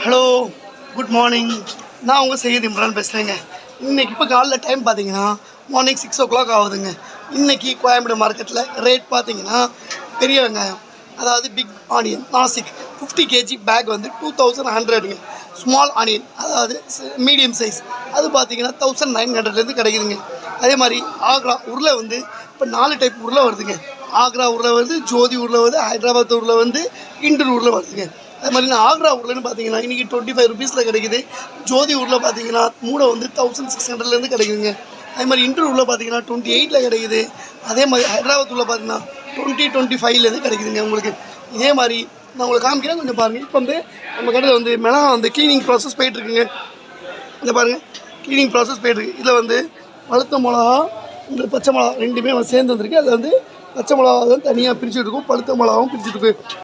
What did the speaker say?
Hello, good morning. நான் உங்கள் சையத் இம்ரான் பேசுகிறேங்க. இன்றைக்கி இப்போ காலைல டைம் பார்த்தீங்கன்னா மார்னிங் 6 o'clock ஆகுதுங்க. இன்றைக்கி கோயம்பேடு மார்க்கெட்டில் ரேட் பார்த்தீங்கன்னா பெரிய வெங்காயம், அதாவது big onion Nashik 50 kg bag வந்து 2100ங்க. ஸ்மால் ஆனியன் அதாவது மீடியம் சைஸ் அது பார்த்தீங்கன்னா 1900லேருந்து கிடைக்குதுங்க. அதே மாதிரி ஆக்ரா உருளை வந்து இப்போ 4 டைப் உருளை வருதுங்க. ஆக்ரா உருளை வருது, ஜோதி உருளை வருது, ஹைதராபாத் உருளை வந்து, இண்டூர் உருளை வருதுங்க. அது மாதிரி நான் ஆக்ரா உருளைன்னு பார்த்தீங்கன்னா இன்றைக்கி 25 rupeesல கிடைக்குது. ஜோதி உருளை பார்த்தீங்கன்னா மூடை வந்து 1600லேருந்து கிடைக்குதுங்க. அதே மாதிரி இண்டூர் உருளை பார்த்தீங்கன்னா 28ல் கிடைக்குது. அதே மாதிரி ஹைதராபாத் உருளை பார்த்தீங்கன்னா 25லேருந்து கிடைக்குதுங்க உங்களுக்கு. இதே மாதிரி நான் உங்களுக்கு காமிக்கிறேன், கொஞ்சம் பாருங்கள். இப்போ வந்து நம்ம கடையில் வந்து மிளகா வந்து க்ளீனிங் ப்ராசஸ் போயிட்டுருக்குங்க. இதை பாருங்கள், க்ளீனிங் ப்ராசஸ் போயிட்டுருக்கு. இதில் வந்து பழுத்த மிளகா, இந்த பச்சை மிளகா ரெண்டுமே சேர்ந்து வந்துருக்கு. அதில் வந்து பச்சை மிளகா தான் தனியாக பிரிச்சுட்டு இருக்கும், பழுத்த மிளகாவும் பிரிச்சுட்டு இருக்கு.